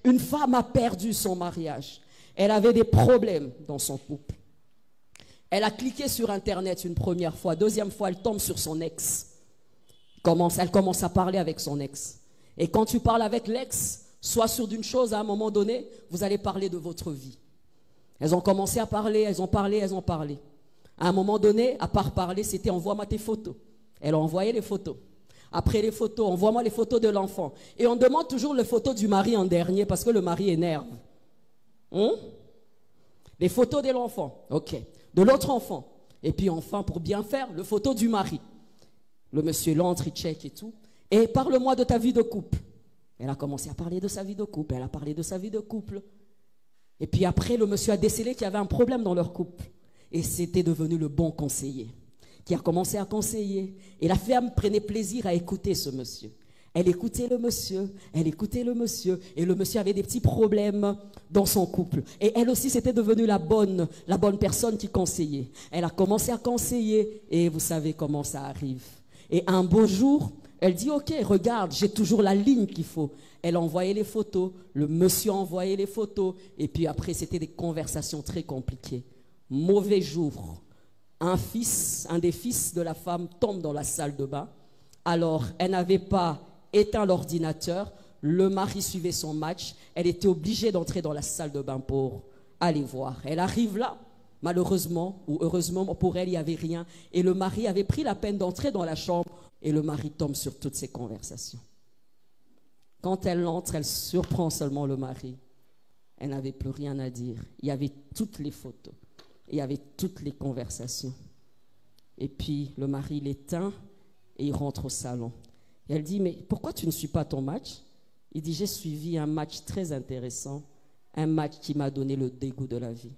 Une femme a perdu son mariage. Elle avait des problèmes dans son couple. Elle a cliqué sur Internet une première fois. Deuxième fois, elle tombe sur son ex. Elle commence à parler avec son ex. Et quand tu parles avec l'ex, sois sûr d'une chose, à un moment donné, vous allez parler de votre vie. Elles ont commencé à parler, elles ont parlé. À un moment donné, à part parler, c'était envoie-moi tes photos. Elle a envoyé les photos. Après les photos, envoie-moi les photos de l'enfant. Et on demande toujours les photos du mari en dernier parce que le mari énerve. Les photos de l'enfant, ok. De l'autre enfant. Et puis enfin, pour bien faire, les photos du mari. Le monsieur l'entre, il check et tout. Et parle-moi de ta vie de couple. Elle a commencé à parler de sa vie de couple. Elle a parlé de sa vie de couple. Et puis après, le monsieur a décelé qu'il y avait un problème dans leur couple. Et c'était devenu le bon conseiller, qui a commencé à conseiller. Et la femme prenait plaisir à écouter ce monsieur. Elle écoutait le monsieur, et le monsieur avait des petits problèmes dans son couple. Et elle aussi, c'était devenue la bonne personne qui conseillait. Elle a commencé à conseiller, et vous savez comment ça arrive. Et un beau jour, elle dit, ok, regarde, j'ai toujours la ligne qu'il faut. Elle a envoyé les photos, le monsieur a envoyé les photos, et puis après, c'était des conversations très compliquées. Mauvais jour. Un des fils de la femme tombe dans la salle de bain. Alors, elle n'avait pas éteint l'ordinateur. Le mari suivait son match. Elle était obligée d'entrer dans la salle de bain pour aller voir. Elle arrive là. Malheureusement ou heureusement pour elle, il n'y avait rien. Et le mari avait pris la peine d'entrer dans la chambre. Et le mari tombe sur toutes ces conversations. Quand elle entre, elle surprend seulement le mari. Elle n'avait plus rien à dire. Il y avait toutes les photos. Il y avait toutes les conversations. Et puis, le mari l'éteint et il rentre au salon. Et elle dit, mais pourquoi tu ne suis pas ton match? Il dit, j'ai suivi un match très intéressant, un match qui m'a donné le dégoût de la vie.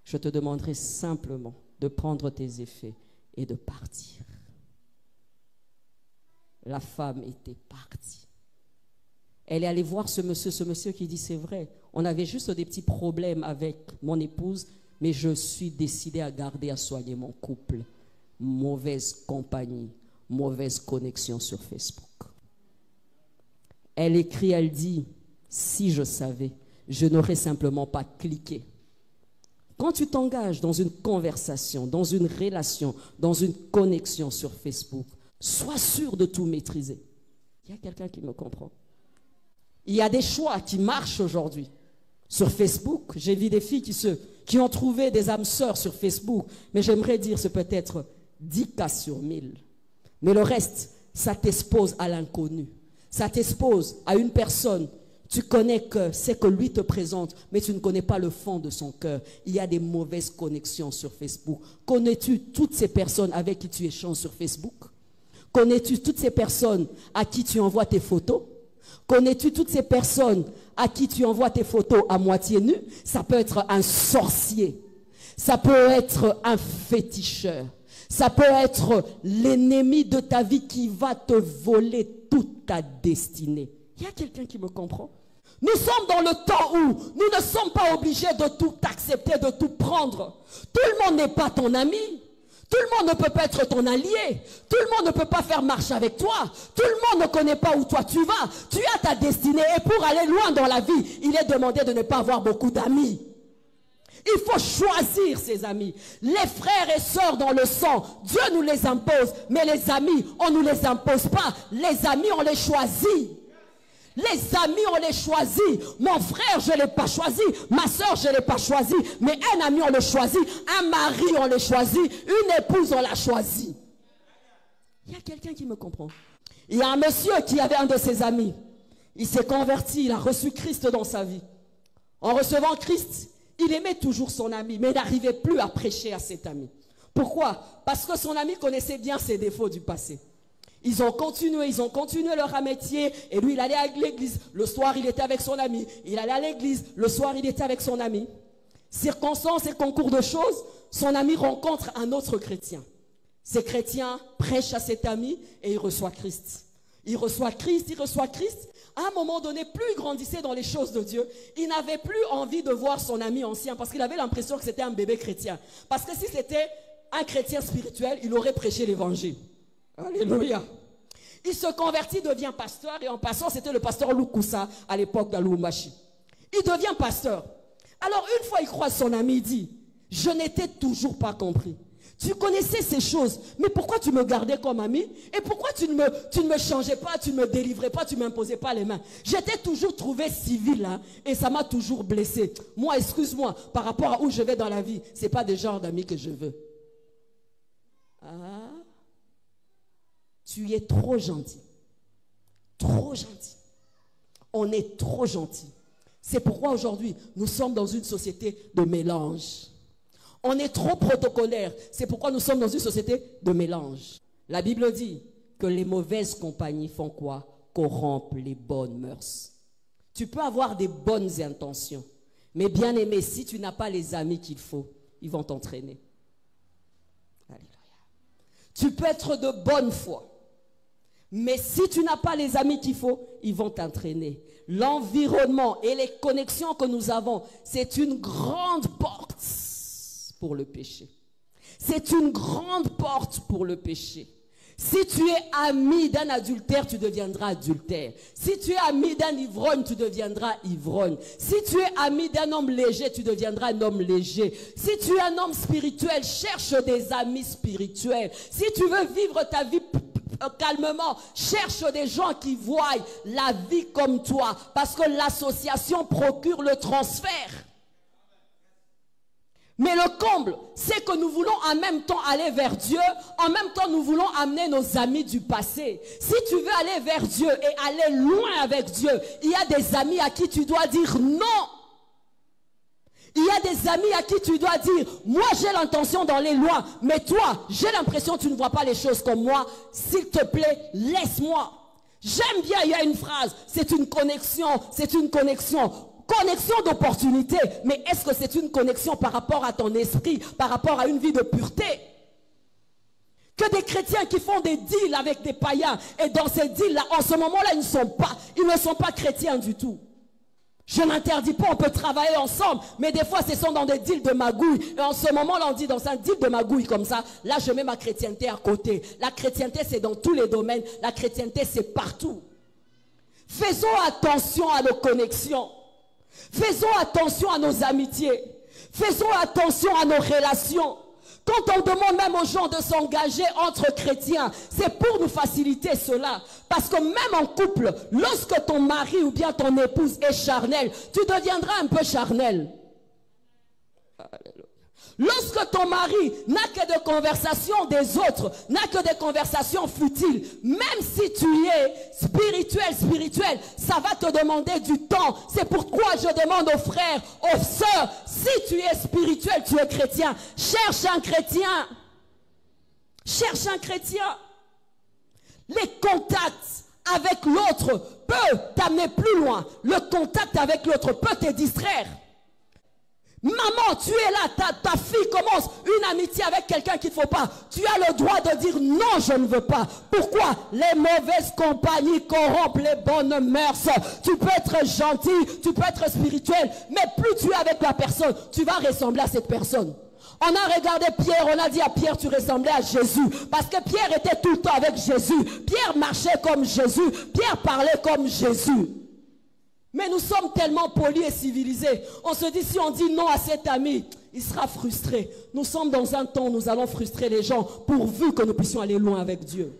Je te demanderai simplement de prendre tes effets et de partir. La femme était partie. Elle est allée voir ce monsieur qui dit, c'est vrai, on avait juste des petits problèmes avec mon épouse, mais je suis décidée à garder, à soigner mon couple. Mauvaise compagnie, mauvaise connexion sur Facebook. Elle écrit, elle dit, si je savais, je n'aurais simplement pas cliqué. Quand tu t'engages dans une conversation, dans une relation, dans une connexion sur Facebook, sois sûr de tout maîtriser. Il y a quelqu'un qui me comprend. Il y a des choix qui marchent aujourd'hui. Sur Facebook, j'ai vu des filles qui ont trouvé des âmes sœurs sur Facebook. Mais j'aimerais dire, c'est peut-être 10 cas sur 1000. Mais le reste, ça t'expose à l'inconnu. Ça t'expose à une personne. Tu connais que c'est que lui te présente, mais tu ne connais pas le fond de son cœur. Il y a des mauvaises connexions sur Facebook. Connais-tu toutes ces personnes avec qui tu échanges sur Facebook? Connais-tu toutes ces personnes à qui tu envoies tes photos? Connais-tu toutes ces personnes à qui tu envoies tes photos à moitié nues? Ça peut être un sorcier. Ça peut être un féticheur. Ça peut être l'ennemi de ta vie qui va te voler toute ta destinée. Il y a quelqu'un qui me comprend? Nous sommes dans le temps où nous ne sommes pas obligés de tout accepter, de tout prendre. Tout le monde n'est pas ton ami. Tout le monde ne peut pas être ton allié. Tout le monde ne peut pas faire marche avec toi. Tout le monde ne connaît pas où toi tu vas. Tu as ta destinée et pour aller loin dans la vie, il est demandé de ne pas avoir beaucoup d'amis. Il faut choisir ses amis. Les frères et sœurs dans le sang, Dieu nous les impose. Mais les amis, on ne nous les impose pas. Les amis, on les choisit. Les amis, on les choisit. Mon frère, je ne l'ai pas choisi. Ma soeur, je ne l'ai pas choisi. Mais un ami, on le choisit. Un mari, on le choisit. Une épouse, on l'a choisi. Il y a quelqu'un qui me comprend. Il y a un monsieur qui avait un de ses amis. Il s'est converti, il a reçu Christ dans sa vie. En recevant Christ, il aimait toujours son ami, mais il n'arrivait plus à prêcher à cet ami. Pourquoi? Parce que son ami connaissait bien ses défauts du passé. Ils ont continué leur amitié et lui il allait à l'église, le soir il était avec son ami, il allait à l'église, le soir il était avec son ami. Circonstances et concours de choses, son ami rencontre un autre chrétien. Ces chrétiens prêchent à cet ami et il reçoit Christ. Il reçoit Christ. À un moment donné, plus il grandissait dans les choses de Dieu, il n'avait plus envie de voir son ami ancien parce qu'il avait l'impression que c'était un bébé chrétien. Parce que si c'était un chrétien spirituel, il aurait prêché l'évangile. Alléluia. Il se convertit, devient pasteur et en passant, c'était le pasteur Lukoussa à l'époque d'Alumbashi. Il devient pasteur. Alors une fois, il croise son ami, il dit, je n'étais toujours pas compris. Tu connaissais ces choses, mais pourquoi tu me gardais comme ami? Et pourquoi tu ne me changeais pas, tu ne me délivrais pas, tu ne m'imposais pas les mains? J'étais toujours trouvé civil, hein, et ça m'a toujours blessé. Moi, excuse-moi, par rapport à où je vais dans la vie, ce n'est pas des genres d'amis que je veux. Ah, tu es trop gentil. Trop gentil. On est trop gentil. C'est pourquoi aujourd'hui, nous sommes dans une société de mélange. On est trop protocolaire. C'est pourquoi nous sommes dans une société de mélange. La Bible dit que les mauvaises compagnies font quoi? Corrompent les bonnes mœurs. Tu peux avoir des bonnes intentions. Mais bien aimé, si tu n'as pas les amis qu'il faut, ils vont t'entraîner. Alléluia. Tu peux être de bonne foi. Mais si tu n'as pas les amis qu'il faut, ils vont t'entraîner. L'environnement et les connexions que nous avons, c'est une grande porte pour le péché. C'est une grande porte pour le péché. Si tu es ami d'un adultère, tu deviendras adultère. Si tu es ami d'un ivrogne, tu deviendras ivrogne. Si tu es ami d'un homme léger, tu deviendras un homme léger. Si tu es un homme spirituel, cherche des amis spirituels. Si tu veux vivre ta vie calmement, cherche des gens qui voient la vie comme toi, parce que l'association procure le transfert. Mais le comble, c'est que nous voulons en même temps aller vers Dieu, en même temps nous voulons amener nos amis du passé. Si tu veux aller vers Dieu et aller loin avec Dieu, il y a des amis à qui tu dois dire non. Il y a des amis à qui tu dois dire, moi j'ai l'intention d'aller loin, mais toi, j'ai l'impression que tu ne vois pas les choses comme moi. S'il te plaît, laisse-moi. J'aime bien, il y a une phrase, c'est une connexion, c'est une connexion. Connexion d'opportunité, mais est-ce que c'est une connexion par rapport à ton esprit, par rapport à une vie de pureté? Que des chrétiens qui font des deals avec des païens, et dans ces deals-là, en ce moment-là, ils ne sont pas chrétiens du tout. Je n'interdis pas, on peut travailler ensemble, mais des fois, ce sont dans des deals de magouille. Et en ce moment-là, on dit dans un deal de magouille comme ça, là, je mets ma chrétienté à côté. La chrétienté, c'est dans tous les domaines. La chrétienté, c'est partout. Faisons attention à nos connexions. Faisons attention à nos amitiés. Faisons attention à nos relations. Quand on demande même aux gens de s'engager entre chrétiens, c'est pour nous faciliter cela. Parce que même en couple, lorsque ton mari ou bien ton épouse est charnel, tu deviendras un peu charnel. Alléluia. Lorsque ton mari n'a que des conversations des autres, n'a que des conversations futiles, même si tu es spirituel, ça va te demander du temps. C'est pourquoi je demande aux frères, aux sœurs, si tu es spirituel, tu es chrétien, cherche un chrétien. Cherche un chrétien. Les contacts avec l'autre peuvent t'amener plus loin. Le contact avec l'autre peut te distraire. Maman, tu es là, ta fille commence une amitié avec quelqu'un qu'il ne faut pas. Tu as le droit de dire non, je ne veux pas. Pourquoi? Les mauvaises compagnies corrompent les bonnes mœurs. Tu peux être gentil, tu peux être spirituel, mais plus tu es avec la personne, tu vas ressembler à cette personne. On a regardé Pierre, on a dit à Pierre, tu ressemblais à Jésus. Parce que Pierre était tout le temps avec Jésus. Pierre marchait comme Jésus. Pierre parlait comme Jésus. Mais nous sommes tellement polis et civilisés. On se dit, si on dit non à cet ami, il sera frustré. Nous sommes dans un temps où nous allons frustrer les gens pourvu que nous puissions aller loin avec Dieu.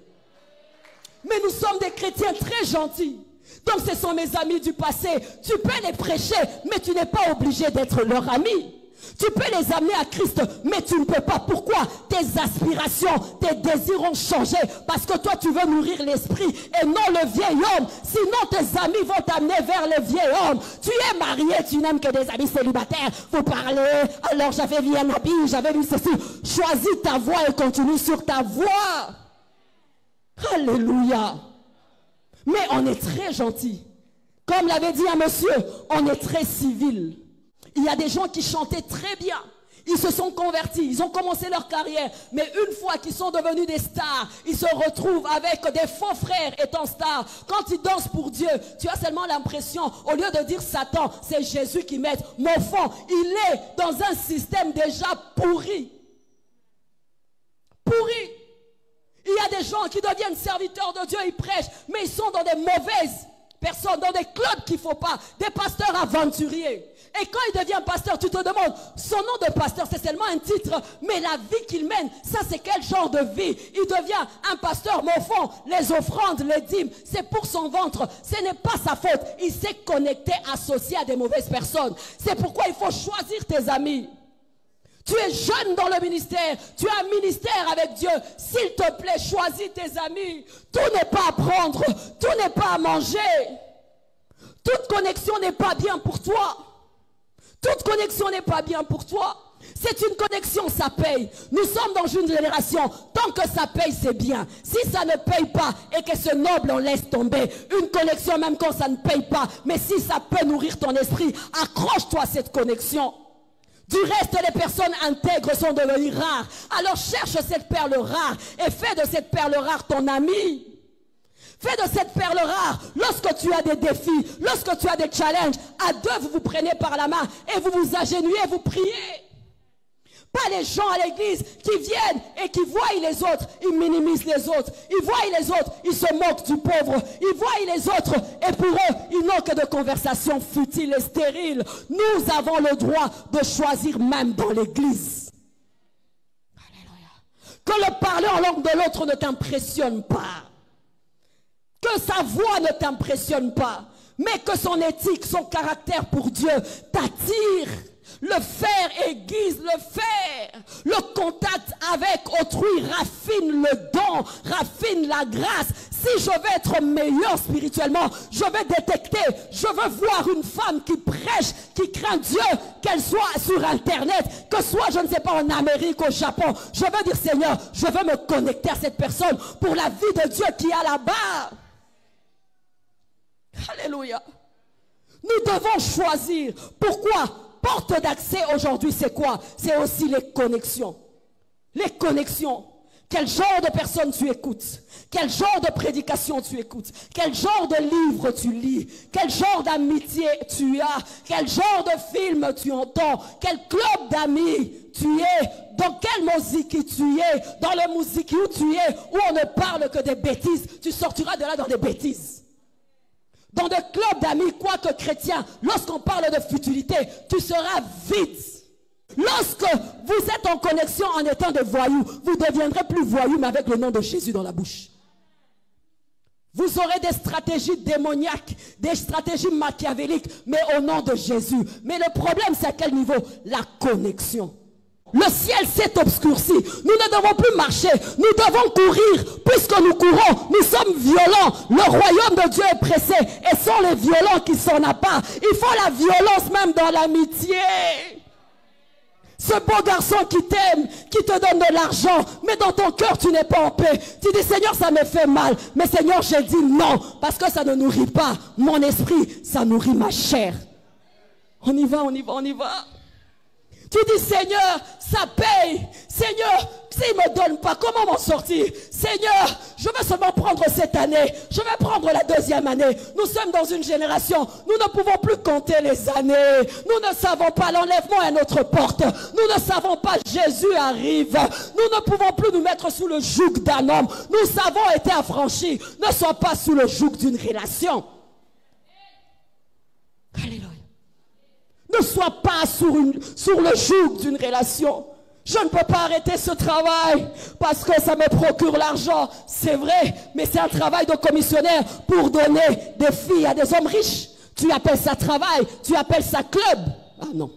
Mais nous sommes des chrétiens très gentils. Donc ce sont mes amis du passé. Tu peux les prêcher, mais tu n'es pas obligé d'être leur ami. Tu peux les amener à Christ, mais tu ne peux pas. Pourquoi? Tes aspirations, tes désirs ont changé. Parce que toi, tu veux nourrir l'esprit et non le vieil homme. Sinon, tes amis vont t'amener vers le vieil homme. Tu es marié, tu n'aimes que des amis célibataires. Vous parlez, alors j'avais vu un habit, j'avais vu ceci. Choisis ta voie et continue sur ta voie. Alléluia. Mais on est très gentil. Comme l'avait dit un monsieur, on est très civil. Il y a des gens qui chantaient très bien. Ils se sont convertis, ils ont commencé leur carrière. Mais une fois qu'ils sont devenus des stars, ils se retrouvent avec des faux frères étant stars. Quand ils dansent pour Dieu, tu as seulement l'impression, au lieu de dire Satan, c'est Jésus qui m'aide. Mon fond, il est dans un système déjà pourri. Pourri. Il y a des gens qui deviennent serviteurs de Dieu, ils prêchent, mais ils sont dans des mauvaises personnes, dans des clubs qu'il ne faut pas, des pasteurs aventuriers. Et quand il devient pasteur, tu te demandes, son nom de pasteur, c'est seulement un titre, mais la vie qu'il mène, ça c'est quel genre de vie? Il devient un pasteur, mais au fond, les offrandes, les dîmes, c'est pour son ventre. Ce n'est pas sa faute. Il s'est connecté, associé à des mauvaises personnes. C'est pourquoi il faut choisir tes amis. Tu es jeune dans le ministère, tu as un ministère avec Dieu. S'il te plaît, choisis tes amis. Tout n'est pas à prendre, tout n'est pas à manger. Toute connexion n'est pas bien pour toi. Toute connexion n'est pas bien pour toi. C'est une connexion, ça paye. Nous sommes dans une génération, tant que ça paye, c'est bien. Si ça ne paye pas et que c'est noble, on laisse tomber. Une connexion, même quand ça ne paye pas, mais si ça peut nourrir ton esprit, accroche-toi à cette connexion. Du reste, les personnes intègres sont devenues rares. Alors cherche cette perle rare et fais de cette perle rare ton ami. Fais de cette perle rare, lorsque tu as des défis, lorsque tu as des challenges, à deux, vous vous prenez par la main et vous vous agenouillez, vous priez. Pas les gens à l'église qui viennent et qui voient les autres, ils minimisent les autres. Ils voient les autres, ils se moquent du pauvre. Ils voient les autres et pour eux, ils n'ont que de conversations futiles et stériles. Nous avons le droit de choisir même dans l'église. Que le parler en langue de l'autre ne t'impressionne pas. Que sa voix ne t'impressionne pas, mais que son éthique, son caractère pour Dieu t'attire. Le faire aiguise le faire. Le contact avec autrui raffine le don, raffine la grâce. Si je veux être meilleur spirituellement, je vais détecter, je veux voir une femme qui prêche, qui craint Dieu, qu'elle soit sur Internet, que soit, je ne sais pas, en Amérique, au Japon. Je veux dire, Seigneur, je veux me connecter à cette personne pour la vie de Dieu qui est là-bas. Alléluia. Nous devons choisir. Pourquoi? Porte d'accès aujourd'hui, c'est quoi? C'est aussi les connexions. Les connexions. Quel genre de personnes tu écoutes? Quel genre de prédication tu écoutes? Quel genre de livre tu lis? Quel genre d'amitié tu as? Quel genre de film tu entends? Quel club d'amis tu es? Dans quelle musique tu es? Dans la musique où tu es? Où on ne parle que des bêtises. Tu sortiras de là dans des bêtises. Dans des clubs d'amis, quoique chrétiens, lorsqu'on parle de futilité, tu seras vite. Lorsque vous êtes en connexion en étant de voyous, vous ne deviendrez plus voyous, mais avec le nom de Jésus dans la bouche. Vous aurez des stratégies démoniaques, des stratégies machiavéliques, mais au nom de Jésus. Mais le problème, c'est à quel niveau? La connexion. Le ciel s'est obscurci. Nous ne devons plus marcher. Nous devons courir. Puisque nous courons, nous sommes violents. Le royaume de Dieu est pressé. Et sont les violents qui s'en appartent. Il faut la violence même dans l'amitié. Ce beau garçon qui t'aime, qui te donne de l'argent, mais dans ton cœur tu n'es pas en paix. Tu dis, Seigneur, ça me fait mal. Mais Seigneur, j'ai dit non. Parce que ça ne nourrit pas mon esprit. Ça nourrit ma chair. On y va, on y va, on y va. Tu dis, Seigneur, ça paye. Seigneur, s'il ne me donne pas, comment m'en sortir? Seigneur, je veux seulement prendre cette année. Je vais prendre la deuxième année. Nous sommes dans une génération. Nous ne pouvons plus compter les années. Nous ne savons pas, l'enlèvement est à notre porte. Nous ne savons pas, Jésus arrive. Nous ne pouvons plus nous mettre sous le joug d'un homme. Nous avons été affranchis. Ne sois pas sous le joug d'une relation. Alléluia. Ne sois pas sur le joug d'une relation. Je ne peux pas arrêter ce travail parce que ça me procure l'argent. C'est vrai, mais c'est un travail de commissionnaire pour donner des filles à des hommes riches. Tu appelles ça travail, tu appelles ça club. Ah non.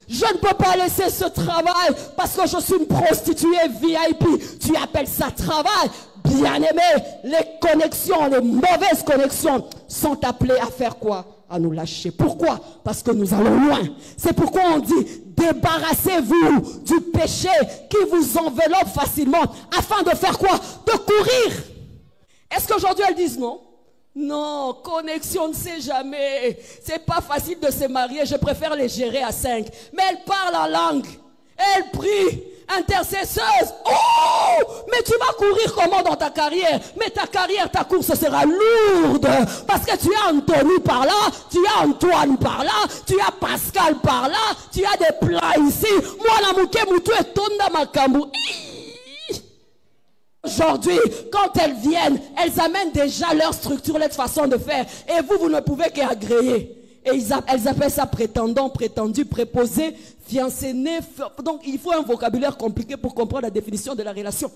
Je ne peux pas laisser ce travail parce que je suis une prostituée VIP. Tu appelles ça travail. Bien-aimé, les connexions, les mauvaises connexions sont appelées à faire quoi? À nous lâcher. Pourquoi? Parce que nous allons loin. C'est pourquoi on dit, débarrassez-vous du péché qui vous enveloppe facilement, afin de faire quoi? De courir. Est-ce qu'aujourd'hui elles disent non? Non, connexion, on ne sait jamais. C'est pas facile de se marier, je préfère les gérer à 5. Mais elles parlent en langue. Elles prient. Intercesseuse. Oh, mais tu vas courir comment dans ta carrière? Mais ta carrière, ta course sera lourde. Parce que tu as Anthony par là, tu as Antoine par là, tu as Pascal par là, tu as des plats ici. Moi, la mouké moutou et tonda makambu. Aujourd'hui, quand elles viennent, elles amènent déjà leur structure, leur façon de faire. Et vous, vous ne pouvez qu'agréer. Et elles appellent ça prétendant, prétendu, préposé, fiancé, né. Donc, il faut un vocabulaire compliqué pour comprendre la définition de la relation.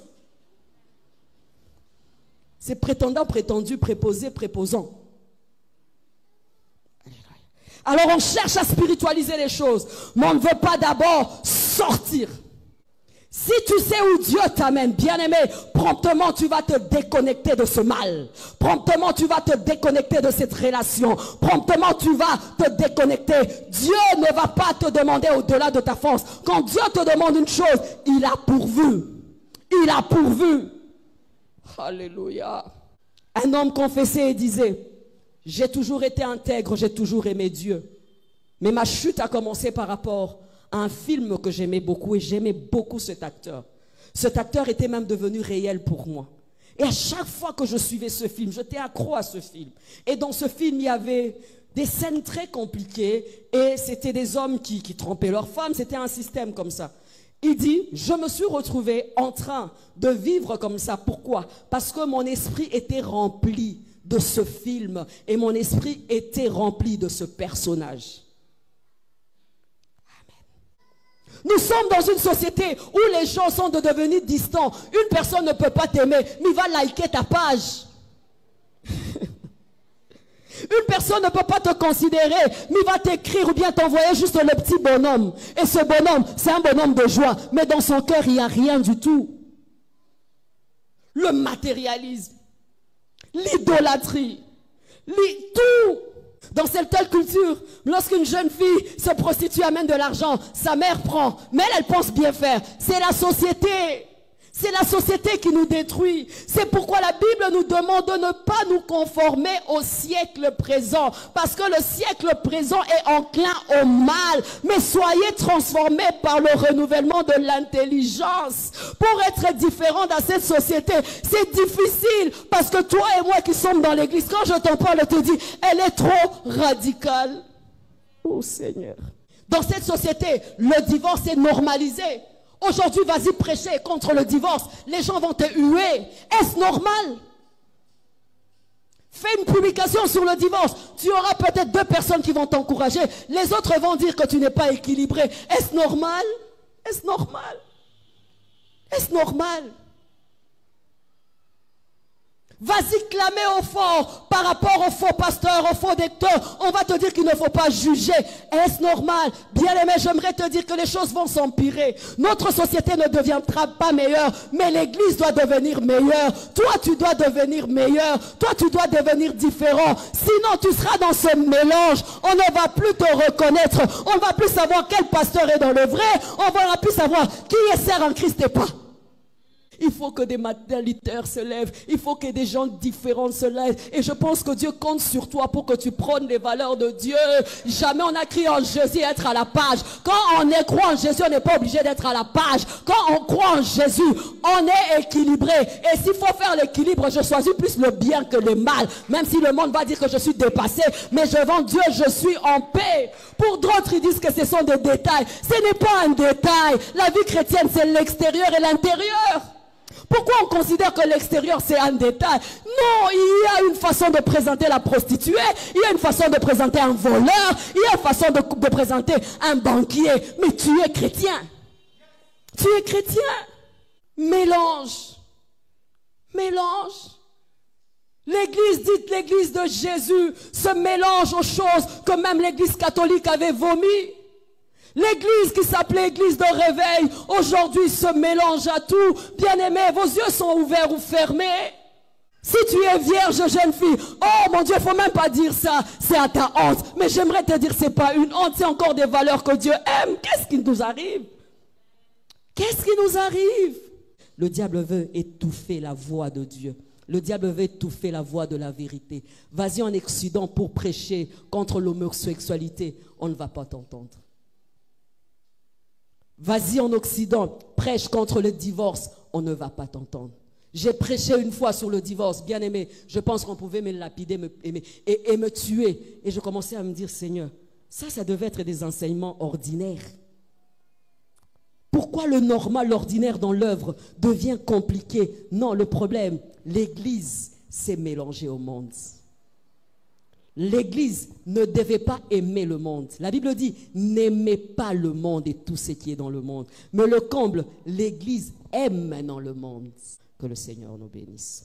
C'est prétendant, prétendu, préposé, préposant. Alors, on cherche à spiritualiser les choses. Mais on ne veut pas d'abord sortir. Si tu sais où Dieu t'amène, bien-aimé, promptement tu vas te déconnecter de ce mal. Promptement tu vas te déconnecter de cette relation. Promptement tu vas te déconnecter. Dieu ne va pas te demander au-delà de ta force. Quand Dieu te demande une chose, il a pourvu. Il a pourvu. Alléluia. Un homme confessait et disait, j'ai toujours été intègre, j'ai toujours aimé Dieu. Mais ma chute a commencé par rapport un film que j'aimais beaucoup et j'aimais beaucoup cet acteur. Cet acteur était même devenu réel pour moi. Et à chaque fois que je suivais ce film, j'étais accro à ce film. Et dans ce film, il y avait des scènes très compliquées et c'était des hommes qui trompaient leurs femmes. C'était un système comme ça. Il dit, je me suis retrouvé en train de vivre comme ça. Pourquoi? Parce que mon esprit était rempli de ce film et mon esprit était rempli de ce personnage. Nous sommes dans une société où les gens sont devenus distants. Une personne ne peut pas t'aimer, mais il va liker ta page. Une personne ne peut pas te considérer, mais il va t'écrire ou bien t'envoyer juste le petit bonhomme. Et ce bonhomme, c'est un bonhomme de joie, mais dans son cœur, il n'y a rien du tout. Le matérialisme, l'idolâtrie, tout. Dans cette telle culture, lorsqu'une jeune fille se prostitue, amène de l'argent, sa mère prend, mais elle pense bien faire. C'est la société. C'est la société qui nous détruit. C'est pourquoi la Bible nous demande de ne pas nous conformer au siècle présent. Parce que le siècle présent est enclin au mal. Mais soyez transformés par le renouvellement de l'intelligence. Pour être différent dans cette société, c'est difficile. Parce que toi et moi qui sommes dans l'église, quand je t'en parle, je te dis, elle est trop radicale. Oh Seigneur. Dans cette société, le divorce est normalisé. Aujourd'hui, vas-y prêcher contre le divorce. Les gens vont te huer. Est-ce normal? Fais une publication sur le divorce. Tu auras peut-être 2 personnes qui vont t'encourager. Les autres vont dire que tu n'es pas équilibré. Est-ce normal? Est-ce normal? Est-ce normal? Vas-y clamer au fort par rapport aux faux pasteurs, aux faux docteurs. On va te dire qu'il ne faut pas juger. Est-ce normal? Bien aimé, j'aimerais te dire que les choses vont s'empirer. Notre société ne deviendra pas meilleure, mais l'église doit devenir meilleure. Toi, tu dois devenir meilleur. Toi, tu dois devenir différent. Sinon, tu seras dans ce mélange. On ne va plus te reconnaître. On ne va plus savoir quel pasteur est dans le vrai. On ne va plus savoir qui est sert en Christ et pas. Il faut que des materniteurs se lèvent. Il faut que des gens différents se lèvent. Et je pense que Dieu compte sur toi pour que tu prônes les valeurs de Dieu. Jamais on a crié en Jésus être à la page. Quand on croit en Jésus, on n'est pas obligé d'être à la page. Quand on croit en Jésus, on est équilibré. Et s'il faut faire l'équilibre, je choisis plus le bien que le mal. Même si le monde va dire que je suis dépassé. Mais devant Dieu, je suis en paix. Pour d'autres, ils disent que ce sont des détails. Ce n'est pas un détail. La vie chrétienne, c'est l'extérieur et l'intérieur. Pourquoi on considère que l'extérieur c'est un détail? Non, il y a une façon de présenter la prostituée, il y a une façon de présenter un voleur, il y a une façon de présenter un banquier. Mais tu es chrétien. Tu es chrétien. Mélange. Mélange. L'église dite l'église de Jésus se mélange aux choses que même l'église catholique avait vomi. L'église qui s'appelait église de réveil, aujourd'hui se mélange à tout. Bien-aimés, vos yeux sont ouverts ou fermés. Si tu es vierge, jeune fille, oh mon Dieu, il ne faut même pas dire ça, c'est à ta honte. Mais j'aimerais te dire, ce n'est pas une honte, c'est encore des valeurs que Dieu aime. Qu'est-ce qui nous arrive? Qu'est-ce qui nous arrive? Le diable veut étouffer la voix de Dieu. Le diable veut étouffer la voix de la vérité. Vas-y en Occident pour prêcher contre l'homosexualité, on ne va pas t'entendre. Vas-y en Occident, prêche contre le divorce, on ne va pas t'entendre. J'ai prêché une fois sur le divorce, bien aimé, je pense qu'on pouvait me lapider et me tuer. Et je commençais à me dire, Seigneur, ça devait être des enseignements ordinaires. Pourquoi le normal, l'ordinaire dans l'œuvre devient compliqué? Non, le problème, l'Église s'est mélangée au monde. L'Église ne devait pas aimer le monde. La Bible dit, n'aimez pas le monde et tout ce qui est dans le monde. Mais le comble, l'Église aime maintenant le monde. Que le Seigneur nous bénisse.